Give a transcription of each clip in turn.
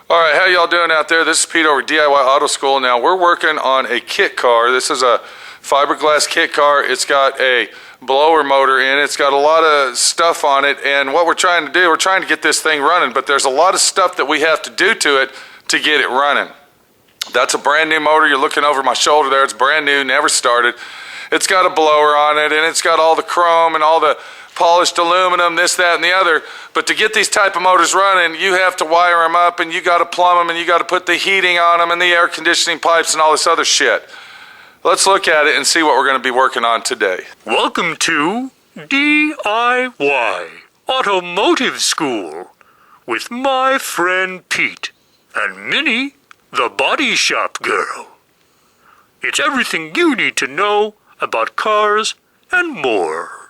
Alright, how y'all doing out there? This is Pete over at D.I.Y. Auto School. Now, we're working on a kit car. This is a fiberglass kit car. It's got a blower motor in it. It's got a lot of stuff on it, and what we're trying to do, we're trying to get this thing running, but there's a lot of stuff that we have to do to it to get it running. That's a brand new motor. You're looking over my shoulder there. It's brand new, never started. It's got a blower on it, and it's got all the chrome and all the polished aluminum, this, that, and the other. But to get these type of motors running, you have to wire them up, and you got to plumb them, and you got to put the heating on them and the air conditioning pipes and all this other shit. Let's look at it and see what we're going to be working on today. Welcome to D.I.Y. Automotive School with my friend Pete and Minnie, the body shop girl. It's everything you need to know about cars and more.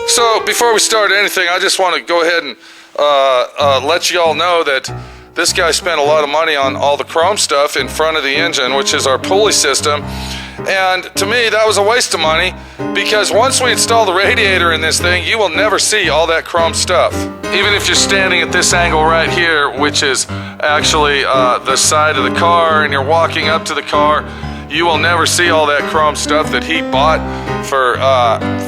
So, before we start anything, I just want to go ahead and let you all know that this guy spent a lot of money on all the chrome stuff in front of the engine, which is our pulley system. And to me, that was a waste of money, because once we install the radiator in this thing, you will never see all that chrome stuff. Even if you're standing at this angle right here, which is actually the side of the car, and you're walking up to the car, you will never see all that chrome stuff that he bought for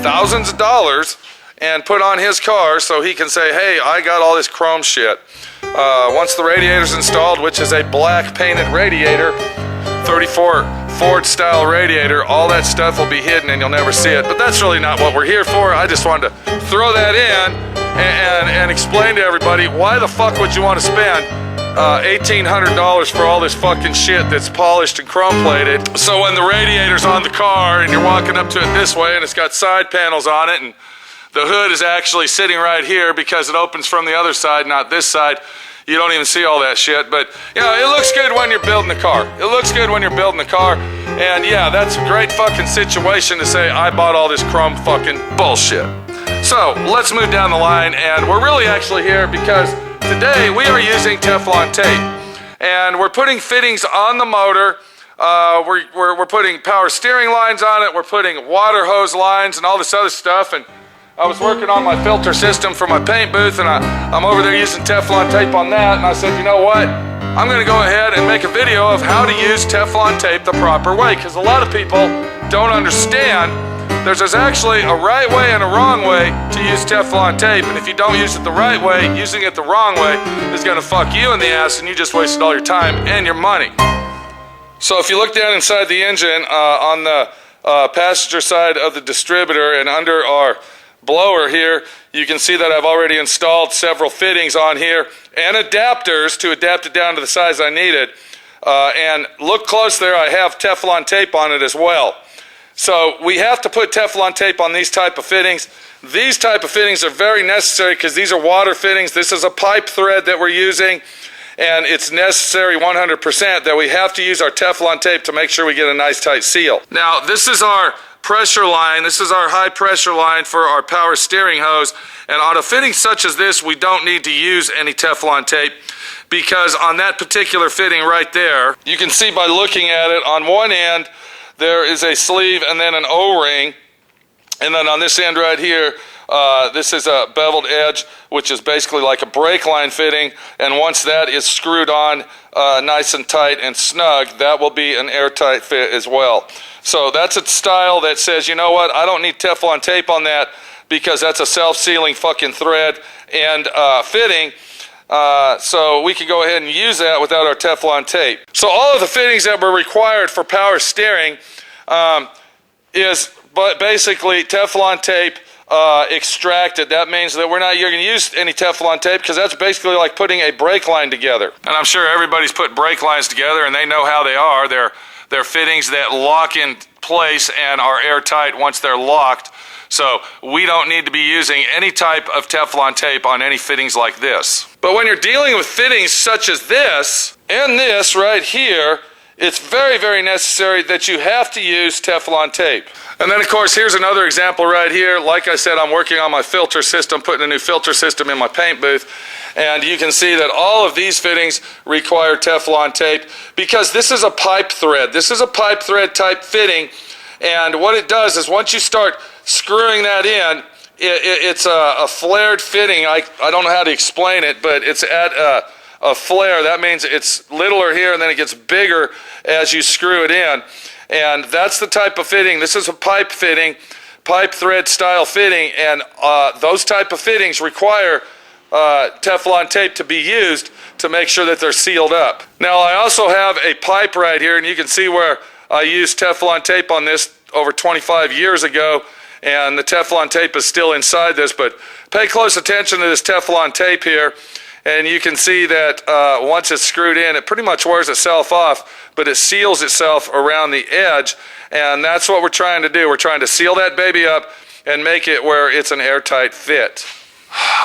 thousands of dollars and put on his car so he can say, hey, I got all this chrome shit. Once the radiator's installed, which is a black painted radiator, 34 Ford style radiator, all that stuff will be hidden and you'll never see it. But that's really not what we're here for. I just wanted to throw that in and explain to everybody, why the fuck would you want to spend $1,800 for all this fucking shit that's polished and chrome plated? So when the radiator's on the car and you're walking up to it this way and it's got side panels on it and the hood is actually sitting right here because it opens from the other side, not this side, you don't even see all that shit. But, you know, it looks good when you're building the car. It looks good when you're building the car. And yeah, that's a great fucking situation to say, I bought all this chrome fucking bullshit. So, let's move down the line, and we're really actually here because today we are using Teflon tape. And we're putting fittings on the motor. We're putting power steering lines on it. We're putting water hose lines and all this other stuff. And I was working on my filter system for my paint booth, and I'm over there using Teflon tape on that, and I said, you know what? I'm going to go ahead and make a video of how to use Teflon tape the proper way, because a lot of people don't understand there's actually a right way and a wrong way to use Teflon tape, and if you don't use it the right way, using it the wrong way is going to fuck you in the ass, and you just wasted all your time and your money. So if you look down inside the engine, on the passenger side of the distributor and under our blower here, you can see that I've already installed several fittings on here and adapters to adapt it down to the size I needed. And look close there, I have Teflon tape on it as well. So we have to put Teflon tape on these type of fittings. These type of fittings are very necessary because these are water fittings. This is a pipe thread that we're using, and it's necessary 100% that we have to use our Teflon tape to make sure we get a nice tight seal. Now, this is our pressure line. This is our high pressure line for our power steering hose, and on a fitting such as this, we don't need to use any Teflon tape, because on that particular fitting right there, you can see by looking at it, on one end there is a sleeve and then an O-ring, and then on this end right here This is a beveled edge, which is basically like a brake line fitting, and once that is screwed on nice and tight and snug, that will be an airtight fit as well. So that's a style that says, you know what, I don't need Teflon tape on that because that's a self-sealing fucking thread and fitting. So we can go ahead and use that without our Teflon tape. So all of the fittings that were required for power steering is basically Teflon tape extracted. That means that you're going to use any Teflon tape because that's basically like putting a brake line together. And I'm sure everybody's put brake lines together and they know how they are. They're fittings that lock in place and are airtight once they're locked. So we don't need to be using any type of Teflon tape on any fittings like this. But when you're dealing with fittings such as this and this right here, it's very, very necessary that you have to use Teflon tape. And then, of course, here's another example right here. Like I said, I'm working on my filter system, putting a new filter system in my paint booth. And you can see that all of these fittings require Teflon tape because this is a pipe thread. This is a pipe thread type fitting. And what it does is once you start screwing that in, it's a flared fitting. I don't know how to explain it, but it's at a flare. That means it's littler here and then it gets bigger as you screw it in. And that's the type of fitting. This is a pipe fitting, pipe thread style fitting, and those type of fittings require Teflon tape to be used to make sure that they're sealed up. Now I also have a pipe right here, and you can see where I used Teflon tape on this over 25 years ago, and the Teflon tape is still inside this, but pay close attention to this Teflon tape here, and you can see that once it's screwed in, it pretty much wears itself off, but it seals itself around the edge, and that's what we're trying to do. We're trying to seal that baby up and make it where it's an airtight fit.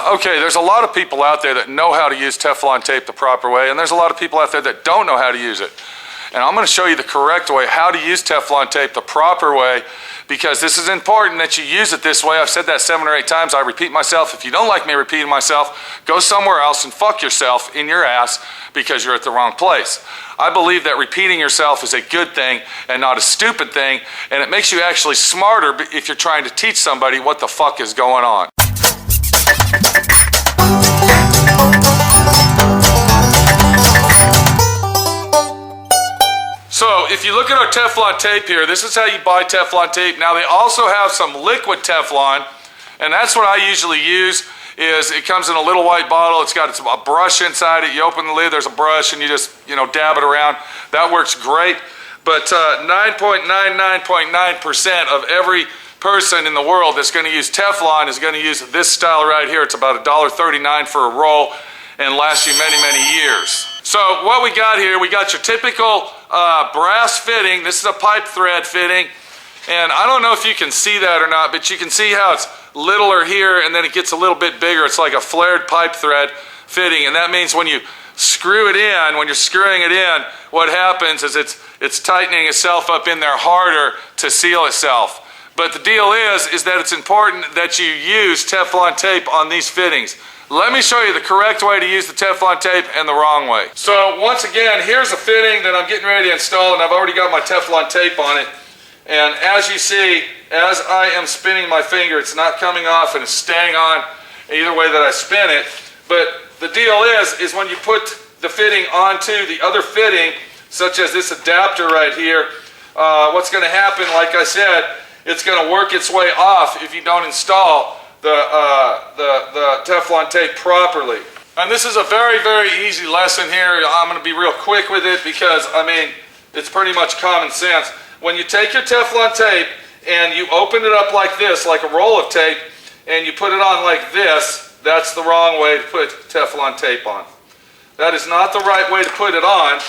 Okay, there's a lot of people out there that know how to use Teflon tape the proper way, and there's a lot of people out there that don't know how to use it. And I'm going to show you the correct way, how to use Teflon tape the proper way, because this is important that you use it this way. I've said that 7 or 8 times. I repeat myself. If you don't like me repeating myself, go somewhere else and fuck yourself in your ass because you're at the wrong place. I believe that repeating yourself is a good thing and not a stupid thing, and it makes you actually smarter if you're trying to teach somebody what the fuck is going on. So if you look at our Teflon tape here, this is how you buy Teflon tape. Now they also have some liquid Teflon, and that's what I usually use. Is it comes in a little white bottle. It's got a brush inside it. You open the lid, there's a brush, and you just dab it around. That works great. But 9.99% of every person in the world that's going to use Teflon is going to use this style right here. It's about $1.39 for a roll and lasts you many, many years. So what we got here, we got your typical brass fitting. This is a pipe thread fitting, and I don't know if you can see that or not, but you can see how it's littler here and then it gets a little bit bigger. It's like a flared pipe thread fitting, and that means when you screw it in, when you're screwing it in, what happens is it's tightening itself up in there harder to seal itself. But the deal is that it's important that you use Teflon tape on these fittings. Let me show you the correct way to use the Teflon tape and the wrong way. So once again, here's a fitting that I'm getting ready to install, and I've already got my Teflon tape on it. And as you see, as I am spinning my finger, it's not coming off and it's staying on either way that I spin it. But the deal is when you put the fitting onto the other fitting, such as this adapter right here, what's going to happen, like I said, it's going to work its way off if you don't install the Teflon tape properly. And this is a very, very easy lesson here. I'm going to be real quick with it because, I mean, it's pretty much common sense. When you take your Teflon tape and you open it up like this, like a roll of tape, and you put it on like this, that's the wrong way to put Teflon tape on. That is not the right way to put it on,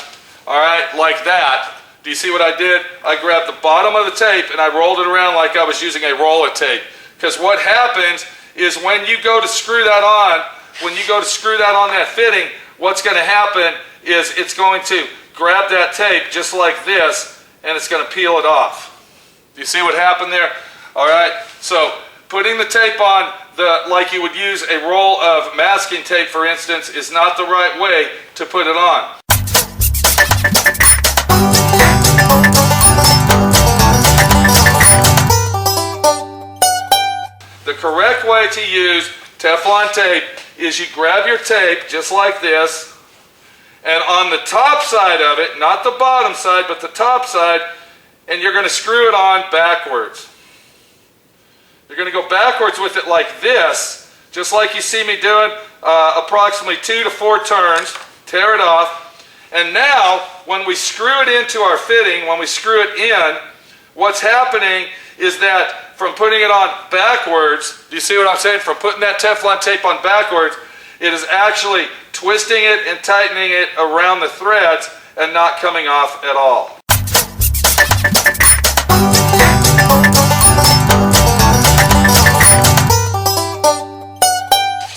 all right, like that. Do you see what I did? I grabbed the bottom of the tape and I rolled it around like I was using a roll of tape. Because what happens is when you go to screw that on, that fitting, what's going to happen is it's going to grab that tape just like this, and it's going to peel it off. Do you see what happened there? All right, so putting the tape on like you would use a roll of masking tape, for instance, is not the right way to put it on. The correct way to use Teflon tape is you grab your tape just like this, and on the top side of it, not the bottom side, but the top side, and you're going to screw it on backwards. You're going to go backwards with it like this, just like you see me doing, approximately 2 to 4 turns. Tear it off. And now, when we screw it into our fitting, when we screw it in, what's happening is that from putting it on backwards, do you see what I'm saying? From putting that Teflon tape on backwards, it is actually twisting it and tightening it around the threads and not coming off at all.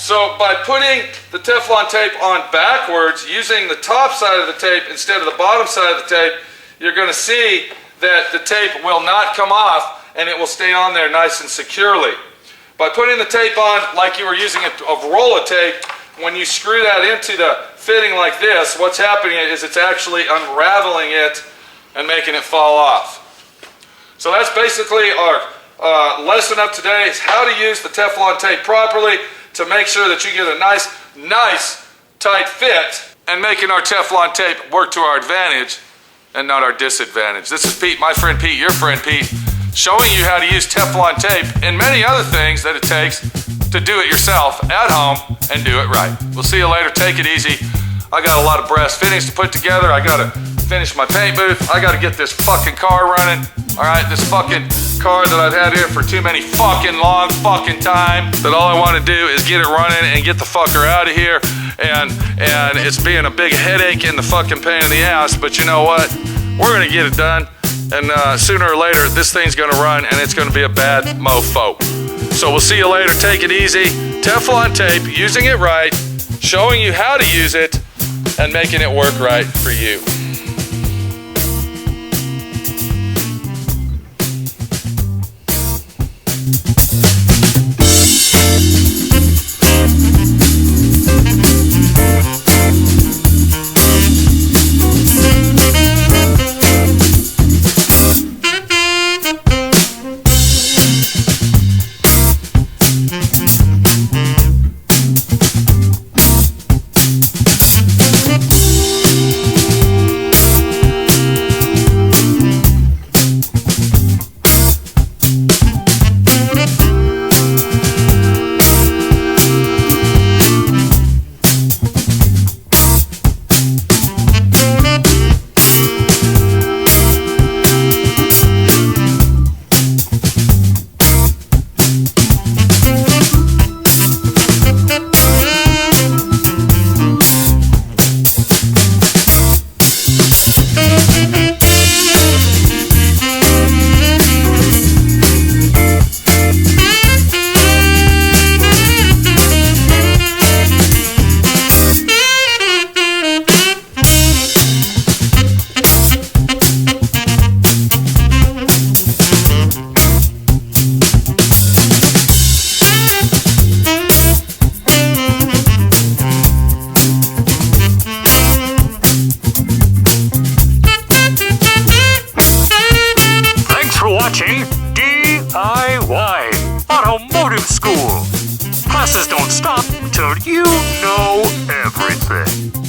So by putting the Teflon tape on backwards, using the top side of the tape instead of the bottom side of the tape, you're going to see that the tape will not come off and it will stay on there nice and securely. By putting the tape on like you were using a roll of tape, when you screw that into the fitting like this, what's happening is it's actually unraveling it and making it fall off. So that's basically our lesson of today, is how to use the Teflon tape properly to make sure that you get a nice tight fit, and making our Teflon tape work to our advantage and not our disadvantage. This is Pete, my friend Pete, your friend Pete, showing you how to use Teflon tape and many other things that it takes to do it yourself at home and do it right. We'll see you later. Take it easy. I got a lot of brass fittings to put together. I got to finish my paint booth. I got to get this fucking car running. All right, this fucking car that I've had here for too many fucking long fucking time, that all I want to do is get it running and get the fucker out of here, and it's being a big headache and the fucking pain in the ass, but you know what? We're gonna get it done, and sooner or later this thing's gonna run and it's gonna be a bad mofo. So we'll see you later. Take it easy. Teflon tape, using it right, showing you how to use it, and making it work right for you. Watching D.I.Y. Automotive School. Classes don't stop till you know everything.